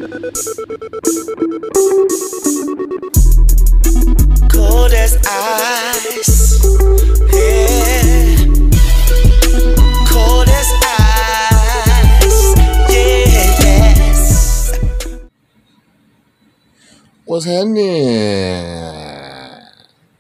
Cold as ice, yeah. Cold as ice, yeah, yes. What's happening?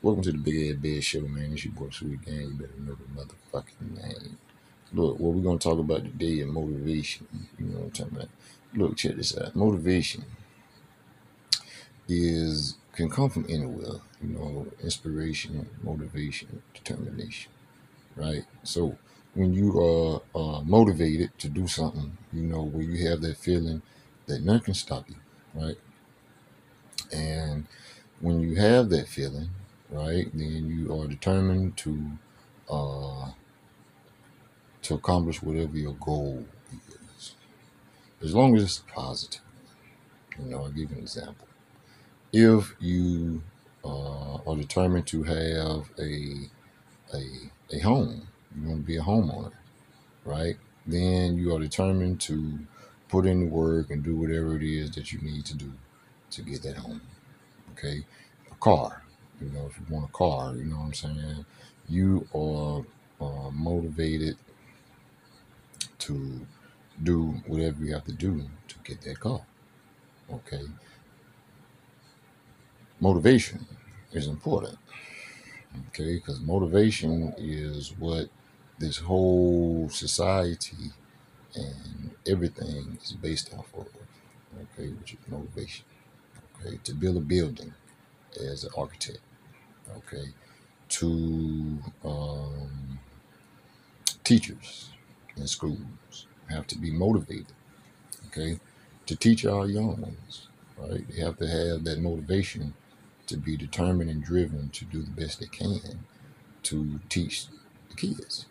Welcome to the Big Head Bed Show, man. It's your boy Sweet Game. You better know the motherfucking name. Look, what we're gonna talk about today is motivation. You know what I'm talking about? Look, check this out. Motivation can come from anywhere. You know, inspiration, motivation, determination, right? So when you are motivated to do something, you know, where you have that feeling that nothing can stop you, right? And when you have that feeling, right, then you are determined to accomplish whatever your goal is, as long as it's positive. You know, I'll give you an example. If you are determined to have a home, you want to be a homeowner, right? Then you are determined to put in the work and do whatever it is that you need to do to get that home. Okay, a car. You know, if you want a car, you know what I'm saying. You are motivated to do whatever you have to do to get that car. Okay, motivation is important. Okay, because motivation is what this whole society and everything is based off of. Okay, which is motivation. Okay, to build a building as an architect. Okay, to teachers in schools have to be motivated, okay, to teach our young ones, right? They have to have that motivation to be determined and driven to do the best they can to teach the kids,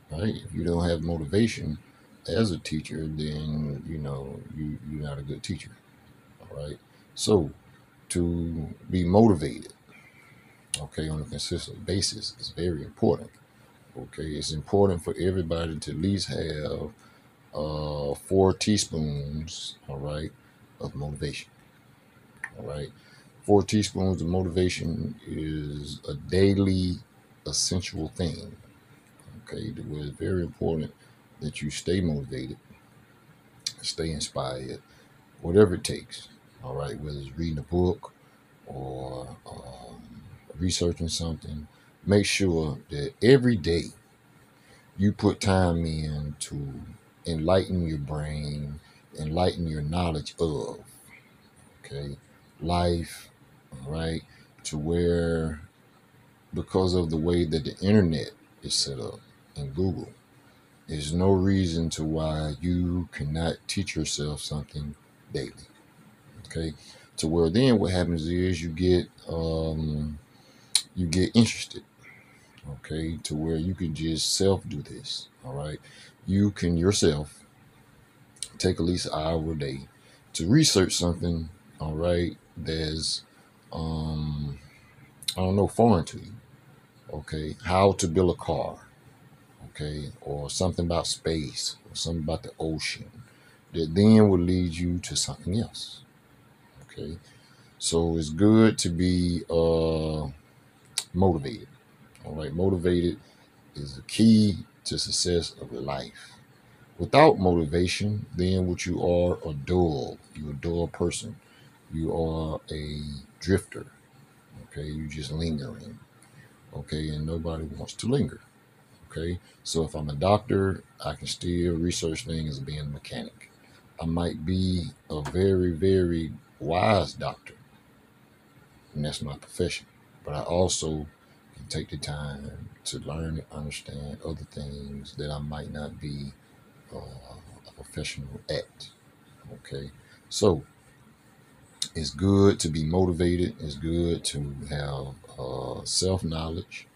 right? If you don't have motivation as a teacher, then, you know, you're not a good teacher, all right? So to be motivated, okay, on a consistent basis is very important. Okay, it's important for everybody to at least have 4 teaspoons, all right, of motivation. All right, 4 teaspoons of motivation is a daily essential thing. Okay, where it's very important that you stay motivated, stay inspired, whatever it takes. All right, whether it's reading a book or researching something, make sure that every day you put time in to enlighten your brain, enlighten your knowledge of, okay, life, all right, to where, because of the way that the internet is set up and Google, there's no reason to why you cannot teach yourself something daily, okay, to where then what happens is you get interested, okay, to where you can just self do this, all right. You can yourself take at least an hour a day to research something, all right, that's I don't know, foreign to you, okay, how to build a car, okay, or something about space or something about the ocean that then will lead you to something else, okay. So it's good to be motivated, all right. Motivated is the key to success of your life. Without motivation, then what you are a dull. You're a dull person. You are a drifter. Okay, you just lingering. Okay, and nobody wants to linger. Okay, so if I'm a doctor, I can still research things as being a mechanic. I might be a very, very wise doctor, and that's my profession. But I also can take the time to learn and understand other things that I might not be a professional at. Okay, so it's good to be motivated. It's good to have self knowledge.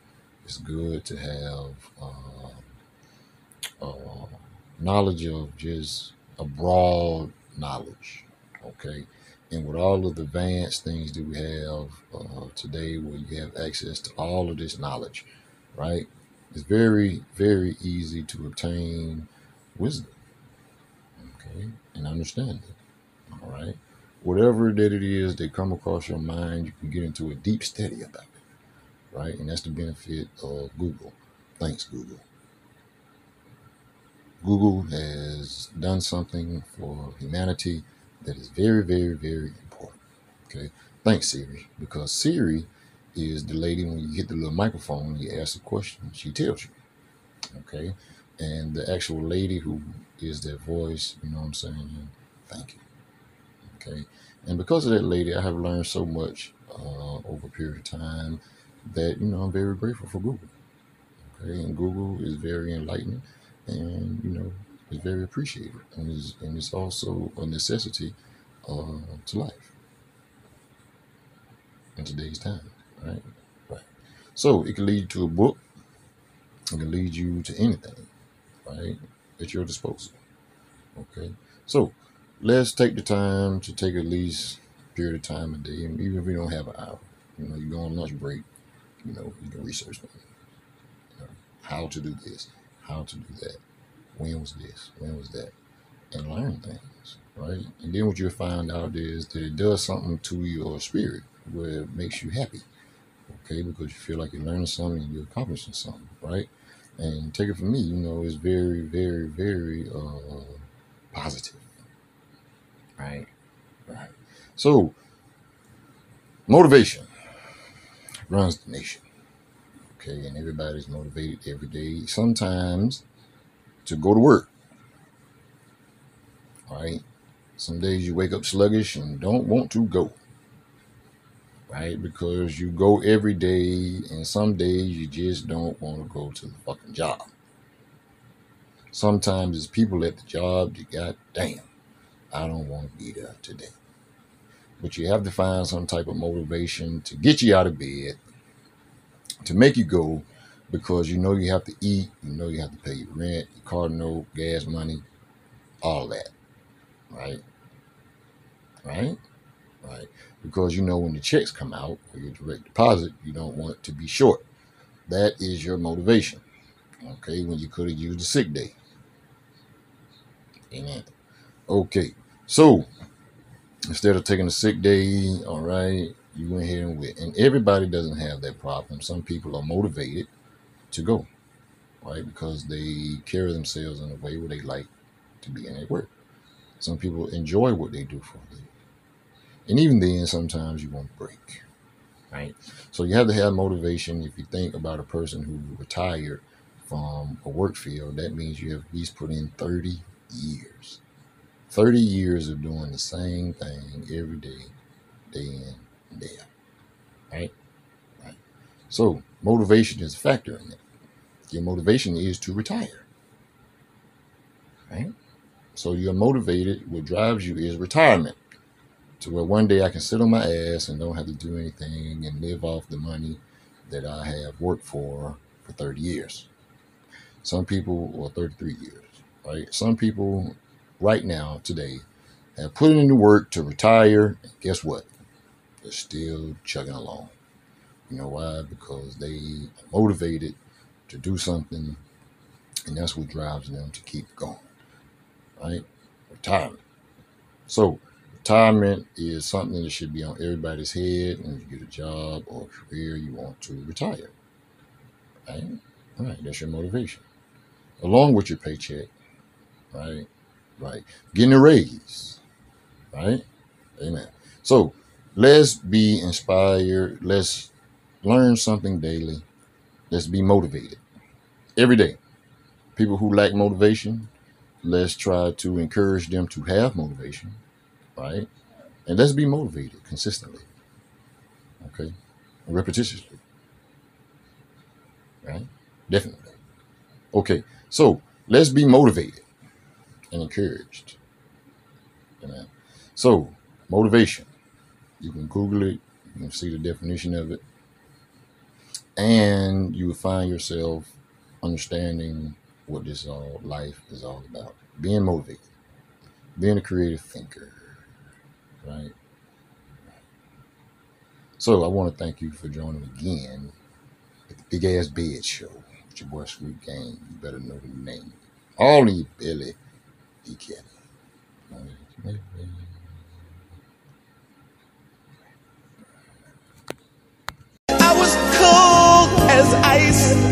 It's good to have knowledge of just a broad knowledge. Okay, and with all of the advanced things that we have today, where you have access to all of this knowledge, right? It's very, very easy to obtain wisdom, okay, and understanding. All right. Whatever that it is that come across your mind, you can get into a deep study about it, right? And that's the benefit of Google. Thanks, Google. Google has done something for humanity that is very, very, very important. Okay. Thanks, Siri, because Siri is the lady when you hit the little microphone, you ask a question, she tells you. Okay. And the actual lady who is their voice, you know what I'm saying? Thank you. Okay. And because of that lady, I have learned so much over a period of time that, I'm very grateful for Google. Okay. And Google is very enlightening and, is very appreciated. And it's also a necessity to life in today's time. Right. Right. So it can lead you to a book. It can lead you to anything, right, at your disposal. Okay. So let's take the time to take at least a period of time a day, and even if we don't have an hour, you go on lunch break, you can research things, how to do this, how to do that, when was this, when was that, and learn things, right? And then what you'll find out is that it does something to your spirit where it makes you happy, okay, because you feel like you're learning something and you're accomplishing something, right? And take it from me, it's very, very, very positive. Right. Right. So motivation runs the nation. Okay, and everybody's motivated every day. Sometimes to go to work. Right. Some days you wake up sluggish and don't want to go. Right, because you go every day, and some days you just don't want to go to the fucking job. Sometimes it's people at the job that got damn, I don't want to be there today. But you have to find some type of motivation to get you out of bed, to make you go, because you have to eat, you have to pay your rent, your car note, gas money, all that. Right? Right? Right. Because when the checks come out or your direct deposit, you don't want to be short. That is your motivation. Okay, when you could have used a sick day. Amen. Okay. So instead of taking a sick day, all right, you went ahead and went. And everybody doesn't have that problem. Some people are motivated to go, right? Because they carry themselves in a way where they like to be in their work. Some people enjoy what they do for a living. And even then, sometimes you want a break, right? So you have to have motivation. If you think about a person who retired from a work field, that means you have at least put in 30 years. 30 years of doing the same thing every day, day in and day out, right? Right. So motivation is a factor in it. Your motivation is to retire, right? So you're motivated. What drives you is retirement, to where one day I can sit on my ass and don't have to do anything and live off the money that I have worked for 30 years. Some people, or 33 years, right? Some people right now, today, have put in the work to retire. And guess what? They're still chugging along. You know why? Because they are motivated to do something, and that's what drives them to keep going, right? Retirement. So retirement is something that should be on everybody's head. When you get a job or a career, you want to retire, right? All right, that's your motivation, along with your paycheck, right? Right, getting a raise, right? Amen. So let's be inspired. Let's learn something daily. Let's be motivated every day. People who lack motivation, let's try to encourage them to have motivation, right? And let's be motivated consistently, okay? Repetitiously, right? Definitely. Okay, so let's be motivated and encouraged. Amen. So, motivation. You can Google it, you can see the definition of it, and you will find yourself understanding what life is all about. Being motivated, being a creative thinker, right? So I want to thank you for joining again at the Big Ass Bed Show with your boy Sweet Game. You better know the name. All in your belly, he can. ice.